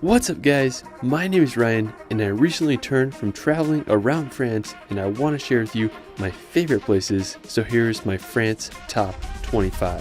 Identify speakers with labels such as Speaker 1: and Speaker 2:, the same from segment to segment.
Speaker 1: What's up guys, my name is Ryan and I recently returned from traveling around France and I want to share with you my favorite places, so here's my France top 25.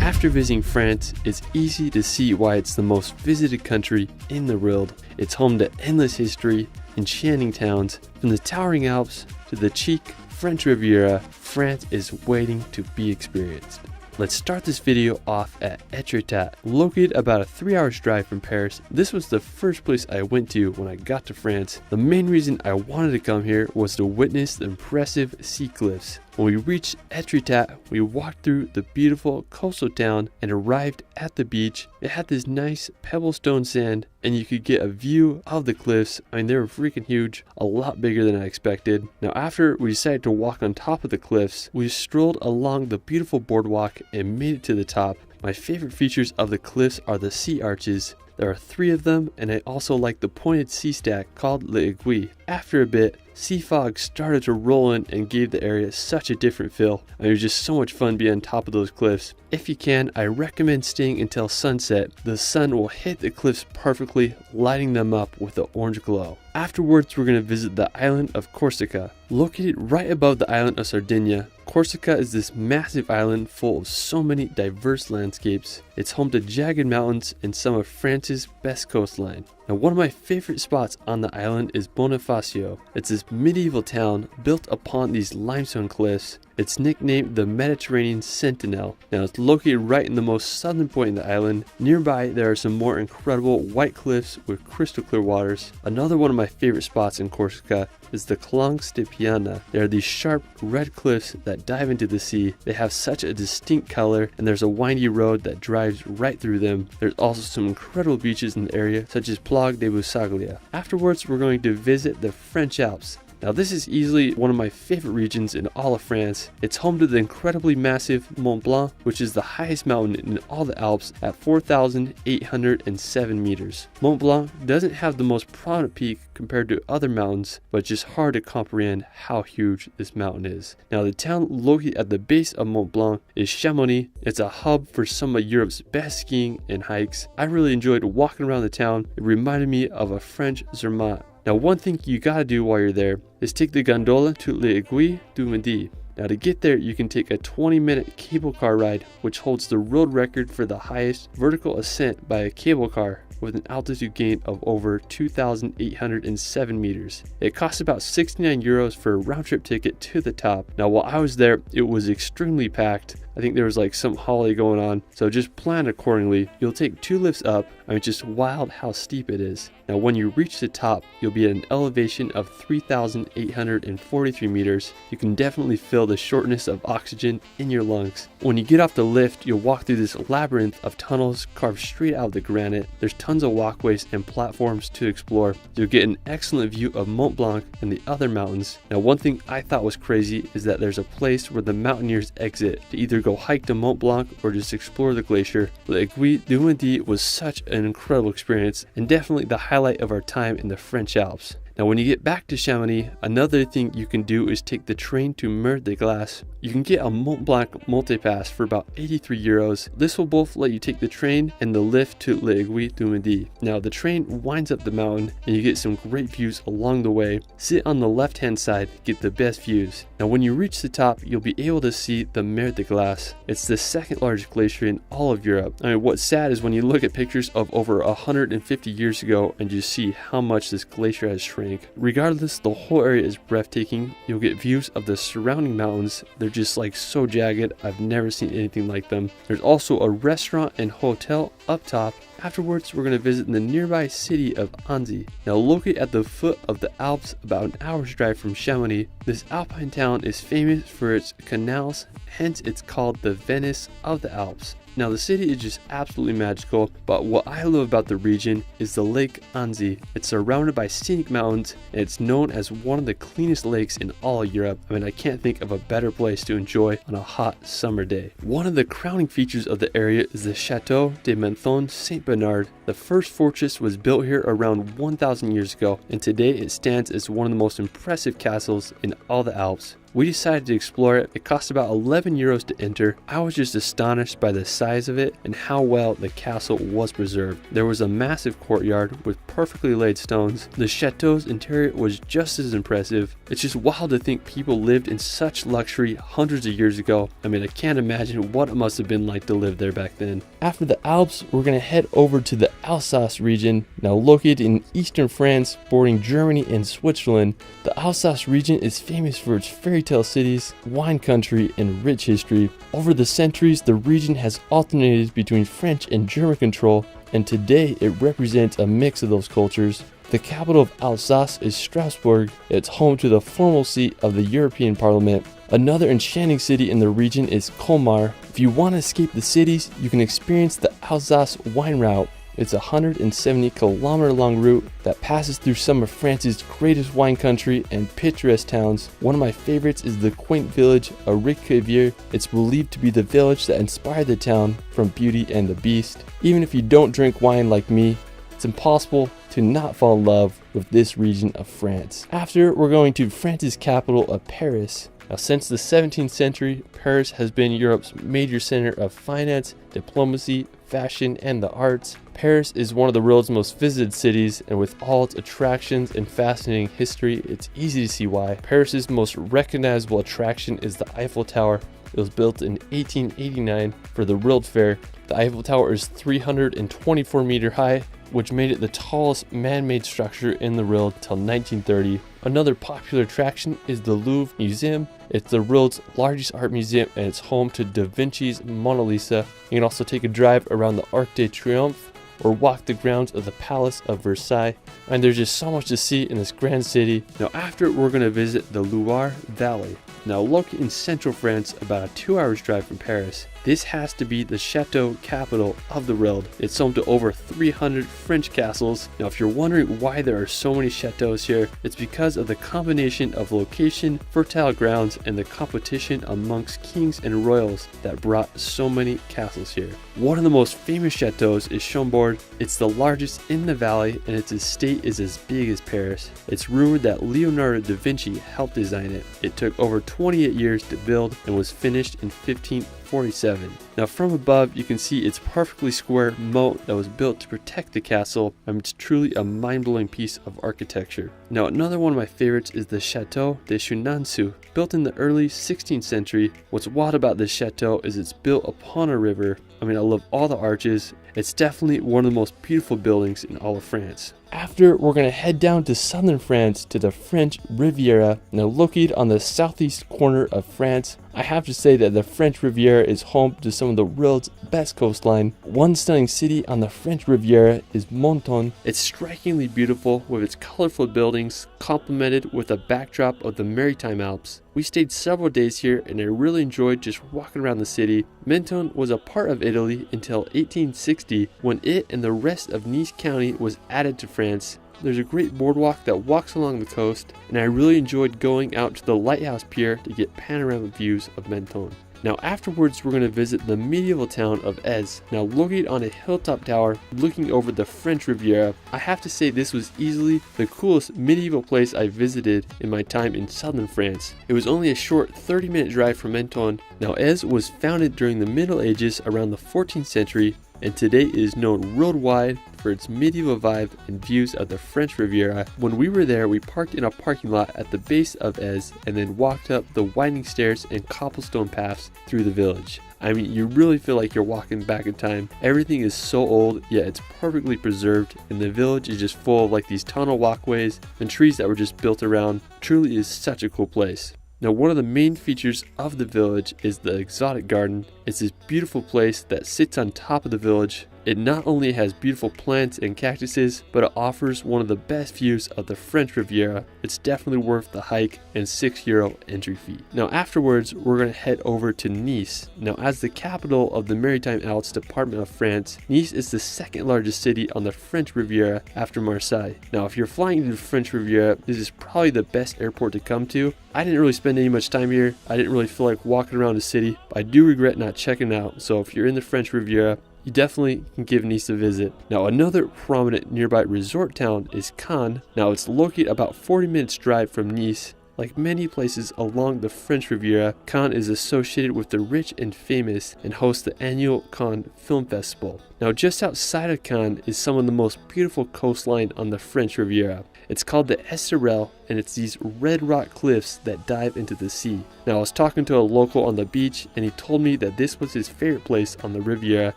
Speaker 1: After visiting France, it's easy to see why it's the most visited country in the world. It's home to endless history, enchanting towns, from the towering Alps to the chic French Riviera. France is waiting to be experienced. Let's start this video off at Etretat. Located about a 3-hour drive from Paris, this was the first place I went to when I got to France. The main reason I wanted to come here was to witness the impressive sea cliffs. When we reached Etretat, we walked through the beautiful coastal town and arrived at the beach. It had this nice pebblestone sand and you could get a view of the cliffs. I mean, they were freaking huge, a lot bigger than I expected. Now after we decided to walk on top of the cliffs, we strolled along the beautiful boardwalk and made it to the top. My favorite features of the cliffs are the sea arches. There are 3 of them, and I also like the pointed sea stack called l'Aiguille. After a bit, sea fog started to roll in and gave the area such a different feel. It was just so much fun being on top of those cliffs. If you can, I recommend staying until sunset. The sun will hit the cliffs perfectly, lighting them up with an orange glow. Afterwards, we're going to visit the island of Corsica. Located right above the island of Sardinia, Corsica is this massive island full of so many diverse landscapes. It's home to jagged mountains and some of France's best coastline. Now, one of my favorite spots on the island is Bonifacio. It's this medieval town built upon these limestone cliffs. It's nicknamed the Mediterranean Sentinel. Now, it's located right in the most southern point of the island. Nearby, there are some more incredible white cliffs with crystal clear waters. Another one of my favorite spots in Corsica is the Clangs de Piana. There are these sharp red cliffs that dive into the sea. They have such a distinct color, and there's a windy road that drives right through them. There's also some incredible beaches in the area, such as Plague de Busaglia. Afterwards, we're going to visit the French Alps. Now, this is easily one of my favorite regions in all of France. It's home to the incredibly massive Mont Blanc, which is the highest mountain in all the Alps at 4,807 meters. Mont Blanc doesn't have the most prominent peak compared to other mountains, but it's just hard to comprehend how huge this mountain is. Now, the town located at the base of Mont Blanc is Chamonix. It's a hub for some of Europe's best skiing and hikes. I really enjoyed walking around the town. It reminded me of a French Zermatt. Now, one thing you gotta do while you're there is take the gondola to l'Aiguille du Midi. Now, to get there, you can take a 20-minute cable car ride, which holds the world record for the highest vertical ascent by a cable car, with an altitude gain of over 2,807 meters. It costs about 69 euros for a round-trip ticket to the top. Now, while I was there, it was extremely packed. I think there was like some holiday going on, so just plan accordingly. You'll take 2 lifts up. I mean, just wild how steep it is. Now, when you reach the top, you'll be at an elevation of 3,843 meters. You can definitely feel the shortness of oxygen in your lungs. When you get off the lift, you'll walk through this labyrinth of tunnels carved straight out of the granite. There's tons of walkways and platforms to explore. You'll get an excellent view of Mont Blanc and the other mountains. Now, one thing I thought was crazy is that there's a place where the mountaineers exit to either go hike to Mont Blanc or just explore the glacier. L'Aiguille du Midi was such an incredible experience and definitely the highlight of our time in the French Alps. Now, when you get back to Chamonix, another thing you can do is take the train to Mer de Glace. You can get a Mont Blanc multipass for about 83 euros. This will both let you take the train and the lift to l'Aiguille du Midi. Now, the train winds up the mountain and you get some great views along the way. Sit on the left-hand side to get the best views. Now, when you reach the top, you'll be able to see the Mer de Glace. It's the second largest glacier in all of Europe. I mean, what's sad is when you look at pictures of over 150 years ago and you see how much this glacier has shrank. Regardless, the whole area is breathtaking. You'll get views of the surrounding mountains. They're just like so jagged. I've never seen anything like them. There's also a restaurant and hotel up top. Afterwards, we're going to visit the nearby city of Annecy. Now, located at the foot of the Alps, about an hour's drive from Chamonix, this alpine town is famous for its canals, hence it's called the Venice of the Alps. Now, the city is just absolutely magical, but what I love about the region is the Lake Annecy. It's surrounded by scenic mountains, and it's known as one of the cleanest lakes in all of Europe. I mean, I can't think of a better place to enjoy on a hot summer day. One of the crowning features of the area is the Châteaux de Menthon Saint Bernard. The first fortress was built here around 1,000 years ago, and today it stands as one of the most impressive castles in all the Alps. We decided to explore it. It cost about 11 euros to enter. I was just astonished by the size of it and how well the castle was preserved. There was a massive courtyard with perfectly laid stones. The chateau's interior was just as impressive. It's just wild to think people lived in such luxury hundreds of years ago. I mean, I can't imagine what it must have been like to live there back then. After the Alps, we're going to head over to the Alsace region, now located in eastern France, bordering Germany and Switzerland. The Alsace region is famous for its fairy tale cities, wine country, and rich history. Over the centuries, the region has alternated between French and German control, and today it represents a mix of those cultures. The capital of Alsace is Strasbourg. It's home to the formal seat of the European Parliament. Another enchanting city in the region is Colmar. If you want to escape the cities, you can experience the Alsace wine route. It's a 170-kilometer long route that passes through some of France's greatest wine country and picturesque towns. One of my favorites is the quaint village of Riviera. It's believed to be the village that inspired the town from Beauty and the Beast. Even if you don't drink wine like me, it's impossible to not fall in love with this region of France. After, we're going to France's capital of Paris. Now, since the 17th century, Paris has been Europe's major center of finance, diplomacy, fashion, and the arts. Paris is one of the world's most visited cities, and with all its attractions and fascinating history, it's easy to see why. Paris's most recognizable attraction is the Eiffel Tower. It was built in 1889 for the World Fair. The Eiffel Tower is 324 meters high, which made it the tallest man-made structure in the world until 1930. Another popular attraction is the Louvre Museum. It's the world's largest art museum, and it's home to Da Vinci's Mona Lisa. You can also take a drive around the Arc de Triomphe or walk the grounds of the Palace of Versailles. And there's just so much to see in this grand city. Now after, we're going to visit the Loire Valley. Now located in central France, about a 2 hours drive from Paris. This has to be the chateau capital of the world. It's home to over 300 French castles. Now if you're wondering why there are so many chateaux here, it's because of the combination of location, fertile grounds, and the competition amongst kings and royals that brought so many castles here. One of the most famous chateaux is Chambord. It's the largest in the valley, and its estate is as big as Paris. It's rumored that Leonardo da Vinci helped design it. It took over 28 years to build and was finished in 1547. Now from above, you can see its perfectly square moat that was built to protect the castle. It's truly a mind-blowing piece of architecture. Now another one of my favorites is the Château de Chenonceau. Built in the early 16th century, what's wild about this chateau is it's built upon a river. I love all the arches. It's definitely one of the most beautiful buildings in all of France. After, we're going to head down to southern France to the French Riviera. Now located on the southeast corner of France, I have to say that the French Riviera is home to some of the world's best coastline. One stunning city on the French Riviera is Menton. It's strikingly beautiful with its colorful buildings, complemented with a backdrop of the Maritime Alps. We stayed several days here, and I really enjoyed just walking around the city. Menton was a part of Italy until 1860, when it and the rest of Nice County was added to France. There's a great boardwalk that walks along the coast, and I really enjoyed going out to the lighthouse pier to get panoramic views of Menton. Now afterwards, we're going to visit the medieval town of Aix. Now located on a hilltop tower looking over the French Riviera, I have to say this was easily the coolest medieval place I visited in my time in southern France. It was only a short 30-minute drive from Menton. Now Aix was founded during the Middle Ages around the 14th century, and today is known worldwide for its medieval vibe and views of the French Riviera. When we were there, we parked in a parking lot at the base of Aix and then walked up the winding stairs and cobblestone paths through the village. You really feel like you're walking back in time. Everything is so old, yet it's perfectly preserved, and the village is just full of like these tunnel walkways and trees that were just built around. Truly is such a cool place. Now one of the main features of the village is the exotic garden. It's this beautiful place that sits on top of the village. It not only has beautiful plants and cactuses, but it offers one of the best views of the French Riviera. It's definitely worth the hike and €6 entry fee. Now afterwards, we're going to head over to Nice. Now as the capital of the Maritime Alps department of France, Nice is the second largest city on the French Riviera after Marseille. Now if you're flying to the French Riviera, this is probably the best airport to come to. I didn't really spend any much time here. I didn't really feel like walking around the city, but I do regret not checking it out. So if you're in the French Riviera, you definitely can give Nice a visit. Now another prominent nearby resort town is Cannes. Now it's located about 40 minutes drive from Nice. Like many places along the French Riviera, Cannes is associated with the rich and famous and hosts the annual Cannes Film Festival. Now just outside of Cannes is some of the most beautiful coastline on the French Riviera. It's called the Esterel, and it's these red rock cliffs that dive into the sea. Now I was talking to a local on the beach, and he told me that this was his favorite place on the Riviera,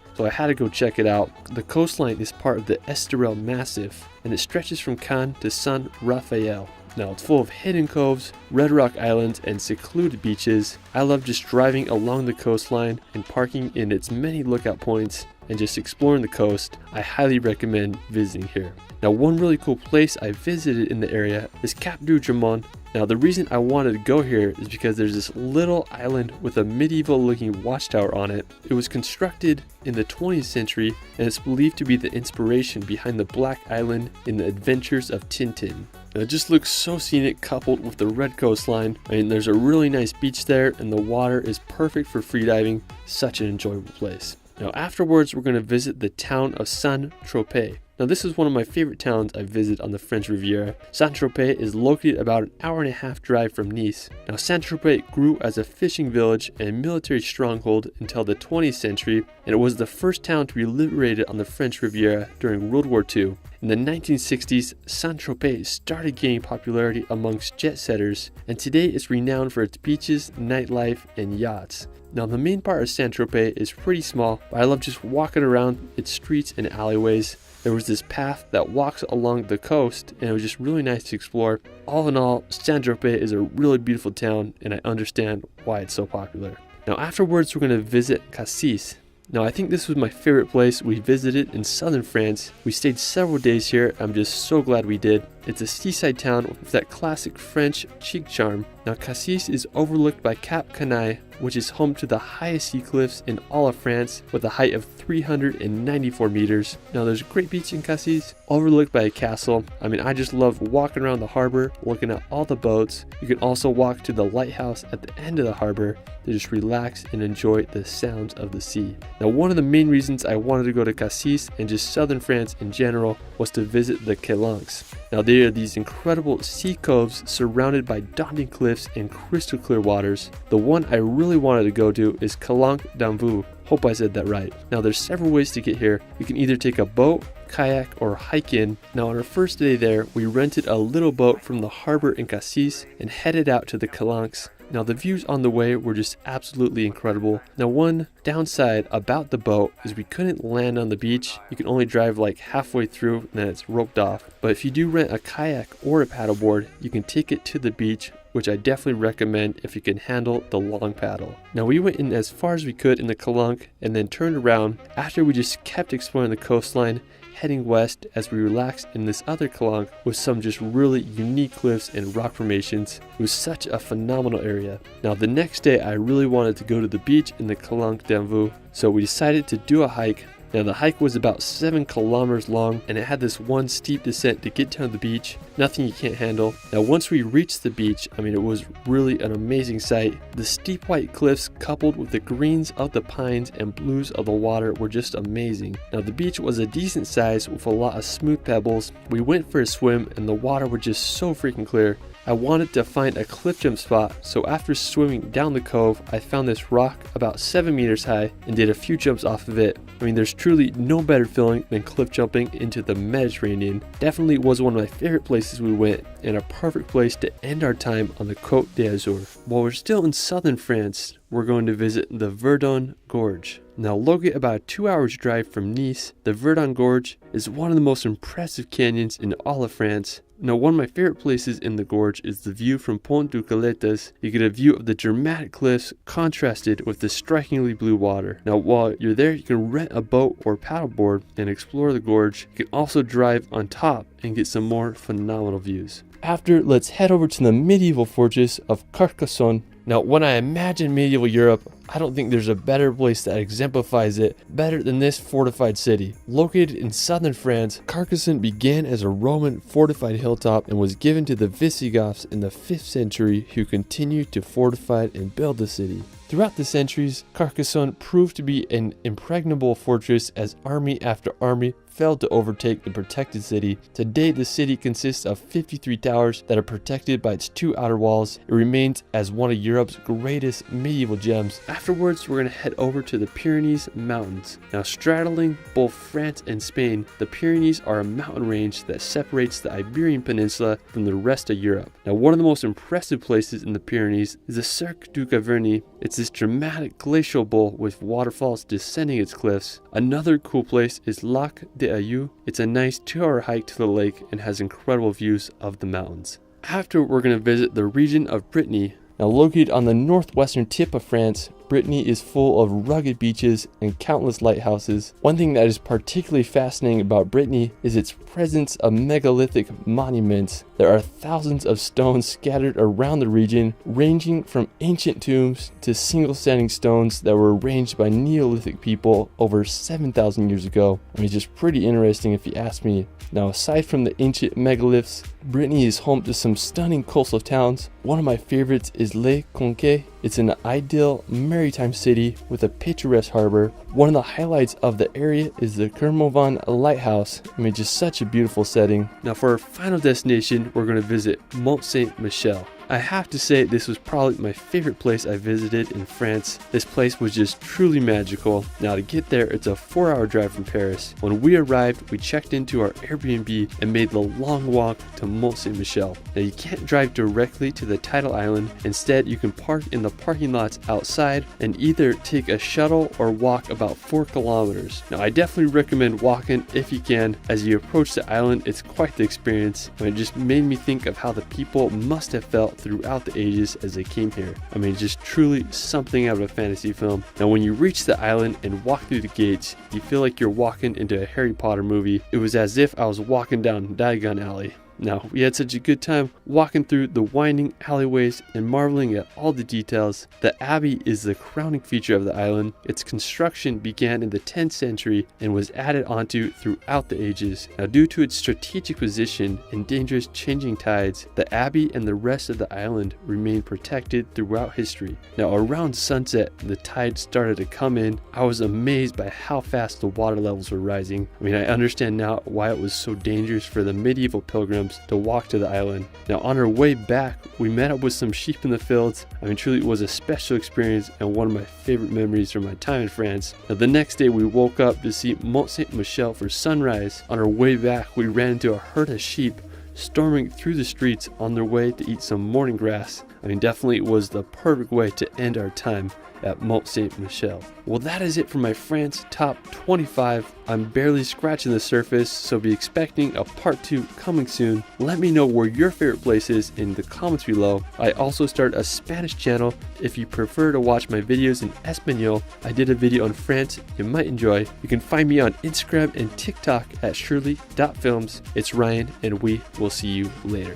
Speaker 1: so I had to go check it out. The coastline is part of the Esterel Massif, and it stretches from Cannes to San Rafael. Now it's full of hidden coves, red rock islands, and secluded beaches. I love just driving along the coastline and parking in its many lookout points and just exploring the coast. I highly recommend visiting here. Now one really cool place I visited in the area is Cap du Jamon. Now the reason I wanted to go here is because there's this little island with a medieval looking watchtower on it. It was constructed in the 20th century and it's believed to be the inspiration behind the Black Island in the Adventures of Tintin. Now, it just looks so scenic coupled with the red coastline. I mean, there's a really nice beach there and the water is perfect for freediving. Such an enjoyable place. Now afterwards we're going to visit the town of Saint-Tropez. Now this is one of my favorite towns I visited on the French Riviera. Saint-Tropez is located about an hour and a half drive from Nice. Now Saint-Tropez grew as a fishing village and military stronghold until the 20th century, and it was the first town to be liberated on the French Riviera during World War II. In the 1960s, Saint-Tropez started gaining popularity amongst jet setters, and today it's renowned for its beaches, nightlife, and yachts. Now the main part of Saint-Tropez is pretty small, but I love just walking around its streets and alleyways. There was this path that walks along the coast, and it was just really nice to explore. All in all, Saint-Tropez is a really beautiful town, and I understand why it's so popular. Now afterwards, we're going to visit Cassis. Now I think this was my favorite place we visited in southern France. We stayed several days here. I'm just so glad we did. It's a seaside town with that classic French chic charm. Now Cassis is overlooked by Cap Canaille, which is home to the highest sea cliffs in all of France with a height of 394 meters. Now there's a great beach in Cassis, overlooked by a castle. I mean, I just love walking around the harbor, looking at all the boats. You can also walk to the lighthouse at the end of the harbor to just relax and enjoy the sounds of the sea. Now one of the main reasons I wanted to go to Cassis and just southern France in general was to visit the Calanques. Now they are these incredible sea coves surrounded by daunting cliffs and crystal clear waters. The one I really wanted to go to is Calanques d'Anvou. Hope I said that right. Now there's several ways to get here. You can either take a boat, kayak, or hike in. Now on our first day there, we rented a little boat from the harbor in Cassis and headed out to the Calanques. Now the views on the way were just absolutely incredible. Now one downside about the boat is we couldn't land on the beach. You can only drive like halfway through and then it's roped off. But if you do rent a kayak or a paddleboard, you can take it to the beach, which I definitely recommend if you can handle the long paddle. Now we went in as far as we could in the Calanques and then turned around after we just kept exploring the coastline, heading west as we relaxed in this other Calanque with some just really unique cliffs and rock formations. It was such a phenomenal area. Now the next day I really wanted to go to the beach in the Calanques d'Anvou, so we decided to do a hike. Now the hike was about 7 kilometers long and it had this one steep descent to get down to the beach. Nothing you can't handle. Now once we reached the beach, I mean, it was really an amazing sight. The steep white cliffs coupled with the greens of the pines and blues of the water were just amazing. Now the beach was a decent size with a lot of smooth pebbles. We went for a swim and the water was just so freaking clear. I wanted to find a cliff jump spot, so after swimming down the cove, I found this rock about 7 meters high and did a few jumps off of it. I mean, there's truly no better feeling than cliff jumping into the Mediterranean. Definitely was one of my favorite places we went, and a perfect place to end our time on the Côte d'Azur. While we're still in southern France, we're going to visit the Verdon Gorge. Now located about a 2 hours drive from Nice, the Verdon Gorge is one of the most impressive canyons in all of France. Now one of my favorite places in the gorge is the view from Pont du Galetas. You get a view of the dramatic cliffs contrasted with the strikingly blue water. Now while you're there, you can rent a boat or paddleboard and explore the gorge. You can also drive on top and get some more phenomenal views. After, let's head over to the medieval fortress of Carcassonne. Now when I imagine medieval Europe, I don't think there's a better place that exemplifies it better than this fortified city. Located in southern France, Carcassonne began as a Roman fortified hilltop and was given to the Visigoths in the 5th century, who continued to fortify and build the city. Throughout the centuries, Carcassonne proved to be an impregnable fortress as army after army failed to overtake the protected city. Today, the city consists of 53 towers that are protected by its 2 outer walls. It remains as one of Europe's greatest medieval gems. Afterwards, we're going to head over to the Pyrenees Mountains. Now, straddling both France and Spain, the Pyrenees are a mountain range that separates the Iberian Peninsula from the rest of Europe. Now, one of the most impressive places in the Pyrenees is the Cirque du Gavarnie. It's this dramatic glacial bowl with waterfalls descending its cliffs. Another cool place is Lac d'Ailloux. It's a nice 2-hour hike to the lake and has incredible views of the mountains. After, we're going to visit the region of Brittany. Now, located on the northwestern tip of France, Brittany is full of rugged beaches and countless lighthouses. One thing that is particularly fascinating about Brittany is its presence of megalithic monuments. There are thousands of stones scattered around the region, ranging from ancient tombs to single standing stones that were arranged by Neolithic people over 7,000 years ago. I mean, just pretty interesting if you ask me. Now, aside from the ancient megaliths, Brittany is home to some stunning coastal towns. One of my favorites is Le Conquet. It's an ideal maritime city with a picturesque harbor. One of the highlights of the area is the Kermovan Lighthouse. I mean, just such a beautiful setting. Now, for our final destination, we're going to visit Mont Saint-Michel. I have to say this was probably my favorite place I visited in France. This place was just truly magical. Now, to get there, it's a 4-hour drive from Paris. When we arrived, we checked into our Airbnb and made the long walk to Mont Saint-Michel. Now, you can't drive directly to the tidal island. Instead, you can park in the parking lots outside and either take a shuttle or walk about 4 kilometers. Now, I definitely recommend walking if you can. As you approach the island, it's quite the experience. And it just made me think of how the people must have felt throughout the ages as they came here. I mean, just truly something out of a fantasy film. Now, when you reach the island and walk through the gates, you feel like you're walking into a Harry Potter movie. It was as if I was walking down Diagon Alley. Now, we had such a good time walking through the winding alleyways and marveling at all the details. The abbey is the crowning feature of the island. Its construction began in the 10th century and was added onto throughout the ages. Now, due to its strategic position and dangerous changing tides, the abbey and the rest of the island remained protected throughout history. Now, around sunset, the tide started to come in. I was amazed by how fast the water levels were rising. I mean, I understand now why it was so dangerous for the medieval pilgrims to walk to the island. Now, on our way back, we met up with some sheep in the fields. I mean, truly it was a special experience and one of my favorite memories from my time in France. Now, the next day we woke up to see Mont Saint-Michel for sunrise. On our way back, we ran into a herd of sheep storming through the streets on their way to eat some morning grass. I mean, definitely it was the perfect way to end our time at Mont Saint-Michel. Well, that is it for my France Top 25. I'm barely scratching the surface, so be expecting a part 2 coming soon. Let me know where your favorite place is in the comments below. I also started a Spanish channel. If you prefer to watch my videos in Espanol, I did a video on France you might enjoy. You can find me on Instagram and TikTok at shirley.films. It's Ryan, and we will see you later.